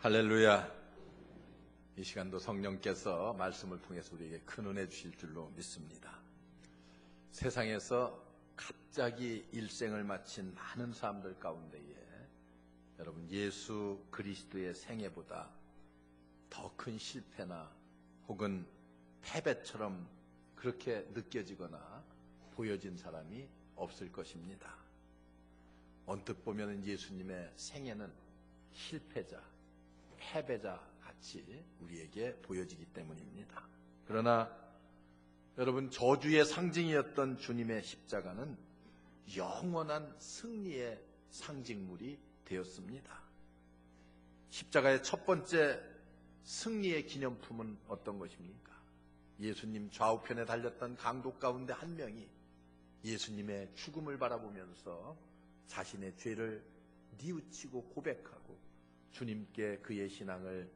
할렐루야. 이 시간도 성령께서 말씀을 통해서 우리에게 큰 은혜 주실 줄로 믿습니다. 세상에서 갑자기 일생을 마친 많은 사람들 가운데에 여러분, 예수 그리스도의 생애보다 더 큰 실패나 혹은 패배처럼 그렇게 느껴지거나 보여진 사람이 없을 것입니다. 언뜻 보면 예수님의 생애는 실패자, 패배자 같이 우리에게 보여지기 때문입니다. 그러나 여러분, 저주의 상징이었던 주님의 십자가는 영원한 승리의 상징물이 되었습니다. 십자가의 첫 번째 승리의 기념품은 어떤 것입니까? 예수님 좌우편에 달렸던 강도 가운데 한 명이 예수님의 죽음을 바라보면서 자신의 죄를 뉘우치고 고백하고 주님께 그의 신앙을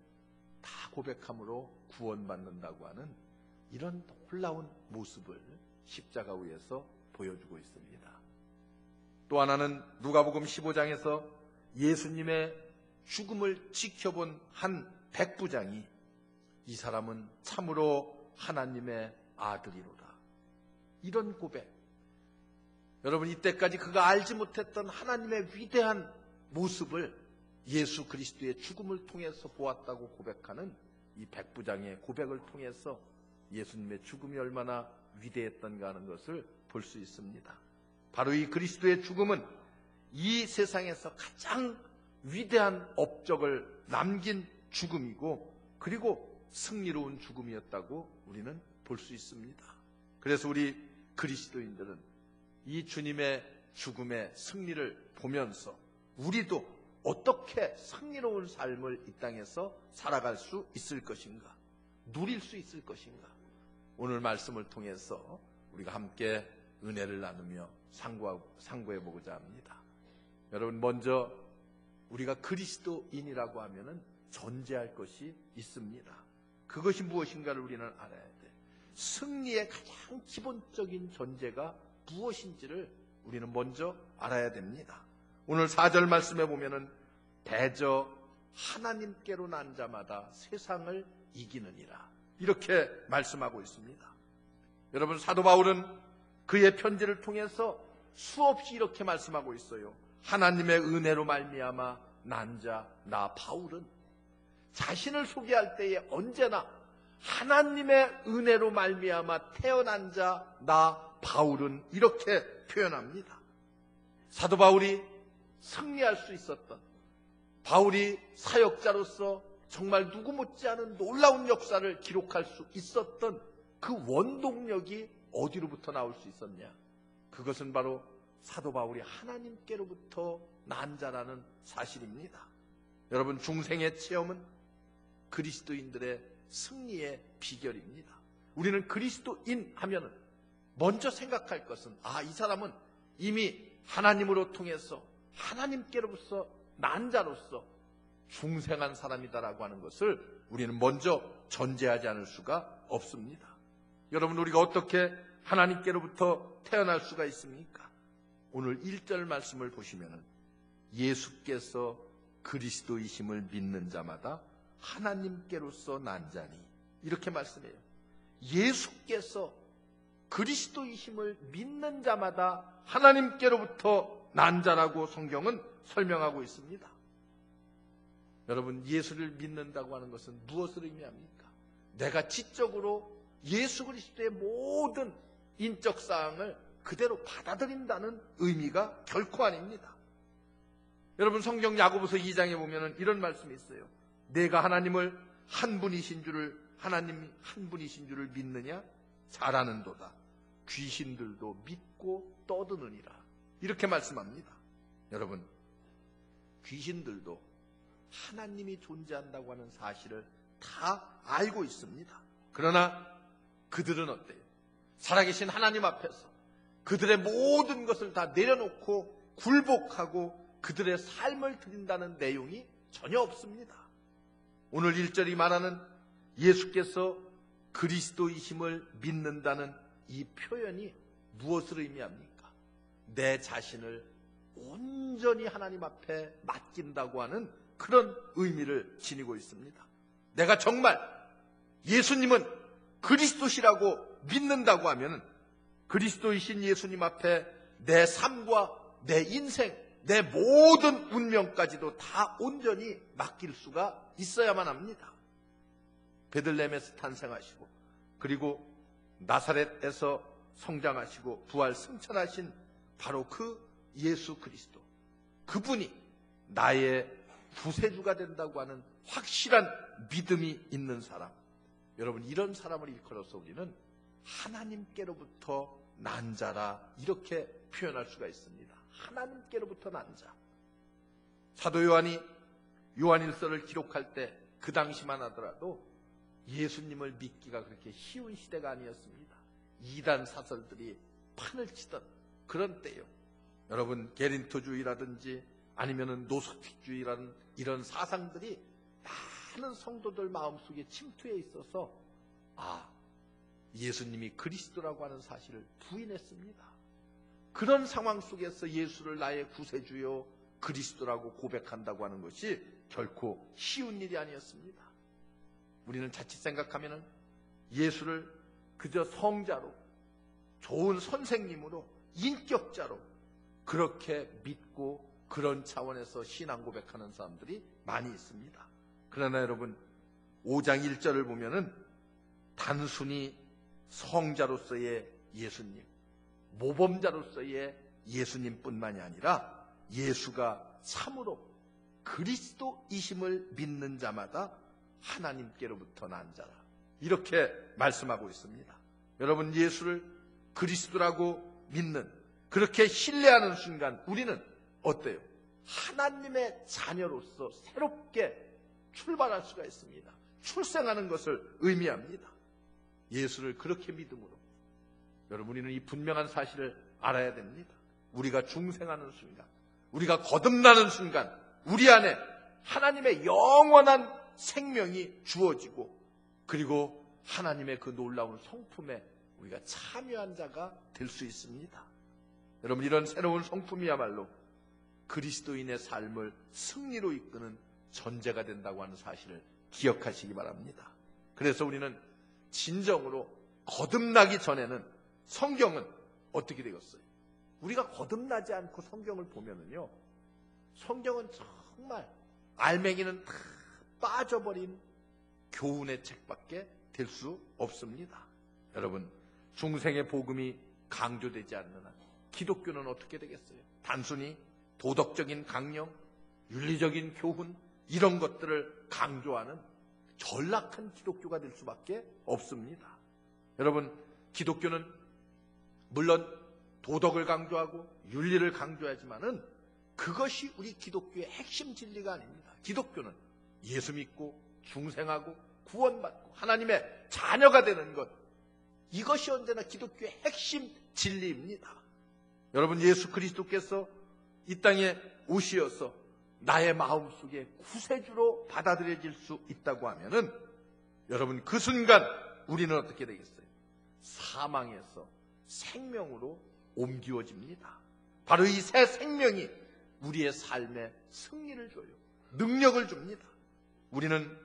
다 고백함으로 구원받는다고 하는 이런 놀라운 모습을 십자가 위에서 보여주고 있습니다. 또 하나는 누가복음 15장에서 예수님의 죽음을 지켜본 한 백부장이 이 사람은 참으로 하나님의 아들이로다, 이런 고백. 여러분, 이때까지 그가 알지 못했던 하나님의 위대한 모습을 예수 그리스도의 죽음을 통해서 보았다고 고백하는 이 백부장의 고백을 통해서 예수님의 죽음이 얼마나 위대했던가 하는 것을 볼 수 있습니다. 바로 이 그리스도의 죽음은 이 세상에서 가장 위대한 업적을 남긴 죽음이고, 그리고 승리로운 죽음이었다고 우리는 볼 수 있습니다. 그래서 우리 그리스도인들은 이 주님의 죽음의 승리를 보면서 우리도 어떻게 승리로운 삶을 이 땅에서 살아갈 수 있을 것인가, 누릴 수 있을 것인가, 오늘 말씀을 통해서 우리가 함께 은혜를 나누며 상고해 보고자 합니다. 여러분, 먼저 우리가 그리스도인이라고 하면은 존재할 것이 있습니다. 그것이 무엇인가를 우리는 알아야 돼. 승리의 가장 기본적인 존재가 무엇인지를 우리는 먼저 알아야 됩니다. 오늘 4절 말씀에 보면은 대저 하나님께로 난 자마다 세상을 이기느니라, 이렇게 말씀하고 있습니다. 여러분, 사도 바울은 그의 편지를 통해서 수없이 이렇게 말씀하고 있어요. 하나님의 은혜로 말미암아 난 자 나 바울은, 자신을 소개할 때에 언제나 하나님의 은혜로 말미암아 태어난 자 나 바울은 이렇게 표현합니다. 사도 바울이 승리할 수 있었던, 바울이 사역자로서 정말 누구 못지않은 놀라운 역사를 기록할 수 있었던 그 원동력이 어디로부터 나올 수 있었냐? 그것은 바로 사도 바울이 하나님께로부터 난 자라는 사실입니다. 여러분, 중생의 체험은 그리스도인들의 승리의 비결입니다. 우리는 그리스도인 하면은 먼저 생각할 것은, 이 사람은 이미 하나님으로 통해서 하나님께로부터 난 자로서 중생한 사람이다라고 하는 것을 우리는 먼저 전제하지 않을 수가 없습니다. 여러분, 우리가 어떻게 하나님께로부터 태어날 수가 있습니까? 오늘 1절 말씀을 보시면은 예수께서 그리스도이심을 믿는 자마다 하나님께로서 난 자니, 이렇게 말씀해요. 예수께서 그리스도이심을 믿는 자마다 하나님께로부터 난 자라고 성경은 설명하고 있습니다. 여러분, 예수를 믿는다고 하는 것은 무엇을 의미합니까? 내가 지적으로 예수 그리스도의 모든 인적 사항을 그대로 받아들인다는 의미가 결코 아닙니다. 여러분, 성경 야고보서 2장에 보면 이런 말씀이 있어요. 내가 하나님을 하나님이 한 분이신 줄을 믿느냐? 잘하는도다. 귀신들도 믿고 떠드느니라, 이렇게 말씀합니다. 여러분, 귀신들도 하나님이 존재한다고 하는 사실을 다 알고 있습니다. 그러나 그들은 어때요? 살아계신 하나님 앞에서 그들의 모든 것을 다 내려놓고 굴복하고 그들의 삶을 드린다는 내용이 전혀 없습니다. 오늘 1절이 말하는 예수께서 그리스도이심을 믿는다는 이 표현이 무엇을 의미합니까? 내 자신을 온전히 하나님 앞에 맡긴다고 하는 그런 의미를 지니고 있습니다. 내가 정말 예수님은 그리스도시라고 믿는다고 하면 그리스도이신 예수님 앞에 내 삶과 내 인생, 내 모든 운명까지도 다 온전히 맡길 수가 있어야만 합니다. 베들레헴에서 탄생하시고 그리고 나사렛에서 성장하시고 부활 승천하신 바로 그 예수 그리스도, 그분이 나의 구세주가 된다고 하는 확실한 믿음이 있는 사람, 여러분 이런 사람을 일컬어서 우리는 하나님께로부터 난 자라 이렇게 표현할 수가 있습니다. 하나님께로부터 난 자. 사도 요한이 요한일서를 기록할 때 그 당시만 하더라도 예수님을 믿기가 그렇게 쉬운 시대가 아니었습니다. 이단 사설들이 판을 치던 그런 때요. 여러분 게린토주의라든지 아니면은 노스틱주의라는 이런 사상들이 많은 성도들 마음속에 침투해 있어서 예수님이 그리스도라고 하는 사실을 부인했습니다. 그런 상황 속에서 예수를 나의 구세주요 그리스도라고 고백한다고 하는 것이 결코 쉬운 일이 아니었습니다. 우리는 자칫 생각하면 예수를 그저 성자로, 좋은 선생님으로, 인격자로 그렇게 믿고 그런 차원에서 신앙 고백하는 사람들이 많이 있습니다. 그러나 여러분 5장 1절을 보면은 단순히 성자로서의 예수님, 모범자로서의 예수님뿐만이 아니라 예수가 참으로 그리스도이심을 믿는 자마다 하나님께로부터 난 자라 이렇게 말씀하고 있습니다. 여러분 예수를 그리스도라고 믿는, 그렇게 신뢰하는 순간 우리는 어때요? 하나님의 자녀로서 새롭게 출발할 수가 있습니다. 출생하는 것을 의미합니다. 예수를 그렇게 믿음으로 여러분 우리는 이 분명한 사실을 알아야 됩니다. 우리가 중생하는 순간, 우리가 거듭나는 순간 우리 안에 하나님의 영원한 생명이 주어지고 그리고 하나님의 그 놀라운 성품에 우리가 참여한 자가 될 수 있습니다. 여러분 이런 새로운 성품이야말로 그리스도인의 삶을 승리로 이끄는 전제가 된다고 하는 사실을 기억하시기 바랍니다. 그래서 우리는 진정으로 거듭나기 전에는 성경은 어떻게 되겠어요? 우리가 거듭나지 않고 성경을 보면은요, 성경은 정말 알맹이는 다 빠져버린 교훈의 책밖에 될 수 없습니다. 여러분 중생의 복음이 강조되지 않는 한 기독교는 어떻게 되겠어요? 단순히 도덕적인 강령, 윤리적인 교훈 이런 것들을 강조하는 전락한 기독교가 될 수밖에 없습니다. 여러분 기독교는 물론 도덕을 강조하고 윤리를 강조하지만은 그것이 우리 기독교의 핵심 진리가 아닙니다. 기독교는 예수 믿고 중생하고 구원받고 하나님의 자녀가 되는 것, 이것이 언제나 기독교의 핵심 진리입니다. 여러분 예수 그리스도께서 이 땅에 오시어서 나의 마음속에 구세주로 받아들여질 수 있다고 하면은 여러분 그 순간 우리는 어떻게 되겠어요? 사망에서 생명으로 옮겨집니다. 바로 이 새 생명이 우리의 삶에 승리를 줘요. 능력을 줍니다. 우리는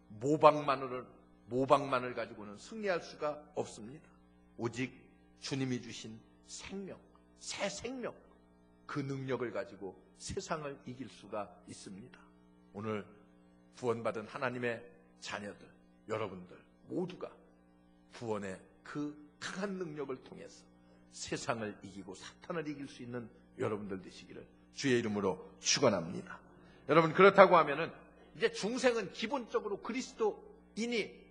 모방만을 가지고는 승리할 수가 없습니다. 오직 주님이 주신 생명, 새 생명, 그 능력을 가지고 세상을 이길 수가 있습니다. 오늘 구원받은 하나님의 자녀들, 여러분들 모두가 구원의 그 강한 능력을 통해서 세상을 이기고 사탄을 이길 수 있는 여러분들 되시기를 주의 이름으로 축원합니다. 여러분 그렇다고 하면은 이제 중생은 기본적으로 그리스도인이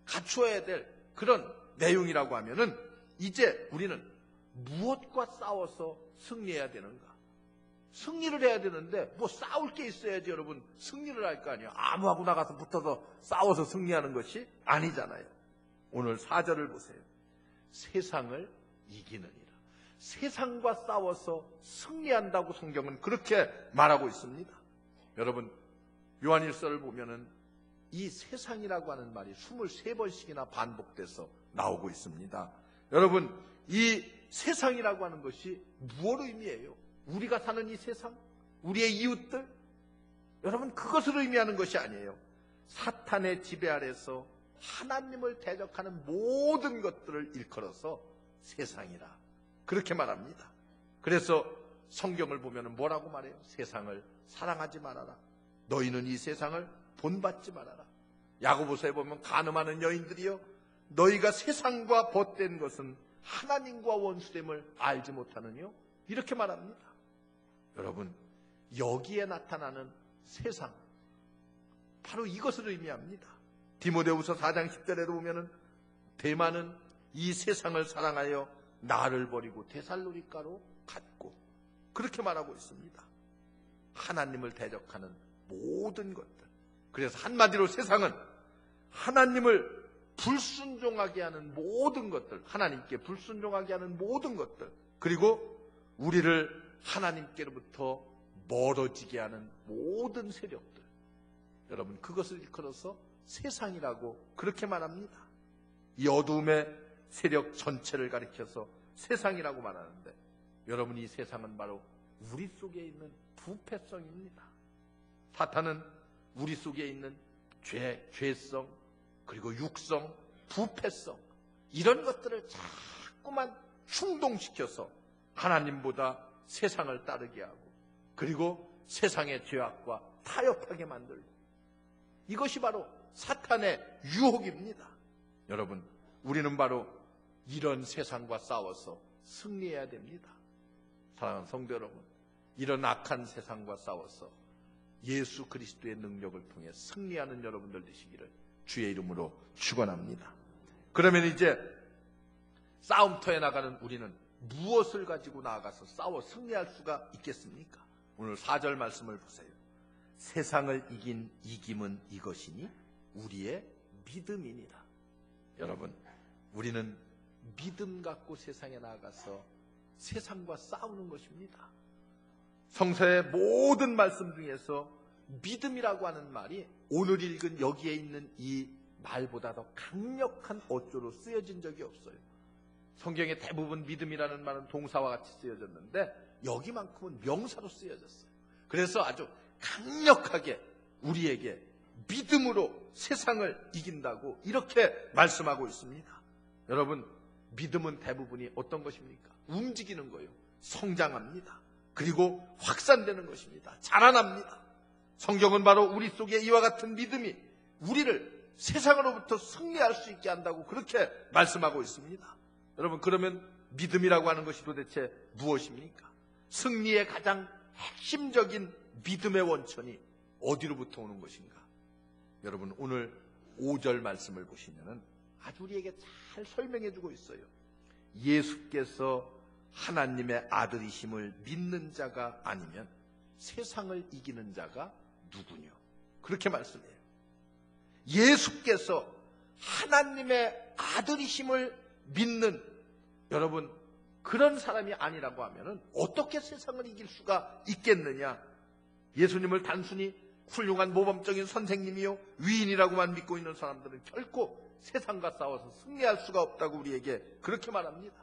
갖추어야 될 그런 내용이라고 하면은 이제 우리는 무엇과 싸워서 승리해야 되는가? 승리를 해야 되는데 뭐 싸울 게 있어야지 여러분 승리를 할 거 아니에요. 아무하고 나가서 붙어서 싸워서 승리하는 것이 아니잖아요. 오늘 4절을 보세요. 세상을 이기느니라. 세상과 싸워서 승리한다고 성경은 그렇게 말하고 있습니다. 여러분 요한일서를 보면은 이 세상이라고 하는 말이 23번씩이나 반복돼서 나오고 있습니다. 여러분 이 세상이라고 하는 것이 무엇을 의미해요? 우리가 사는 이 세상, 우리의 이웃들, 여러분, 그것을 의미하는 것이 아니에요. 사탄의 지배 아래서 하나님을 대적하는 모든 것들을 일컬어서 세상이라 그렇게 말합니다. 그래서 성경을 보면 뭐라고 말해요? 세상을 사랑하지 말아라. 너희는 이 세상을 본받지 말아라. 야고보서에 보면 간음하는 여인들이여, 너희가 세상과 벗된 것은 하나님과 원수됨을 알지 못하느뇨? 이렇게 말합니다. 여러분, 여기에 나타나는 세상, 바로 이것을 의미합니다. 디모데후서 4장 10절에도 보면은 대만은 이 세상을 사랑하여 나를 버리고 데살로니가로 갔고, 그렇게 말하고 있습니다. 하나님을 대적하는 모든 것들. 그래서 한마디로 세상은 하나님을 불순종하게 하는 모든 것들, 하나님께 불순종하게 하는 모든 것들, 그리고 우리를 하나님께로부터 멀어지게 하는 모든 세력들, 여러분, 그것을 일컬어서 세상이라고 그렇게 말합니다. 이 어두움의 세력 전체를 가리켜서 세상이라고 말하는데, 여러분, 이 세상은 바로 우리 속에 있는 부패성입니다. 사탄은 우리 속에 있는 죄성, 그리고 육성, 부패성, 이런 것들을 자꾸만 충동시켜서 하나님보다 세상을 따르게 하고, 그리고 세상의 죄악과 타협하게 만들고, 이것이 바로 사탄의 유혹입니다. 여러분, 우리는 바로 이런 세상과 싸워서 승리해야 됩니다. 사랑하는 성도 여러분, 이런 악한 세상과 싸워서 예수 그리스도의 능력을 통해 승리하는 여러분들 되시기를 주의 이름으로 축원합니다. 그러면 이제 싸움터에 나가는 우리는 무엇을 가지고 나아가서 싸워 승리할 수가 있겠습니까? 오늘 4절 말씀을 보세요. 세상을 이긴 이김은 이것이니 우리의 믿음이니라. 여러분, 우리는 믿음 갖고 세상에 나아가서 세상과 싸우는 것입니다. 성서의 모든 말씀 중에서 믿음이라고 하는 말이 오늘 읽은 여기에 있는 이 말보다 더 강력한 어조로 쓰여진 적이 없어요. 성경의 대부분 믿음이라는 말은 동사와 같이 쓰여졌는데 여기만큼은 명사로 쓰여졌어요. 그래서 아주 강력하게 우리에게 믿음으로 세상을 이긴다고 이렇게 말씀하고 있습니다. 여러분, 믿음은 대부분이 어떤 것입니까? 움직이는 거예요. 성장합니다. 그리고 확산되는 것입니다. 자라납니다. 성경은 바로 우리 속에 이와 같은 믿음이 우리를 세상으로부터 승리할 수 있게 한다고 그렇게 말씀하고 있습니다. 여러분, 그러면 믿음이라고 하는 것이 도대체 무엇입니까? 승리의 가장 핵심적인 믿음의 원천이 어디로부터 오는 것인가? 여러분, 오늘 5절 말씀을 보시면은 아주 우리에게 잘 설명해 주고 있어요. 예수께서 하나님의 아들이심을 믿는 자가 아니면 세상을 이기는 자가 누구냐? 그렇게 말씀해요. 예수께서 하나님의 아들이심을 믿는, 여러분, 그런 사람이 아니라고 하면 어떻게 세상을 이길 수가 있겠느냐? 예수님을 단순히 훌륭한 모범적인 선생님이요 위인이라고만 믿고 있는 사람들은 결코 세상과 싸워서 승리할 수가 없다고 우리에게 그렇게 말합니다.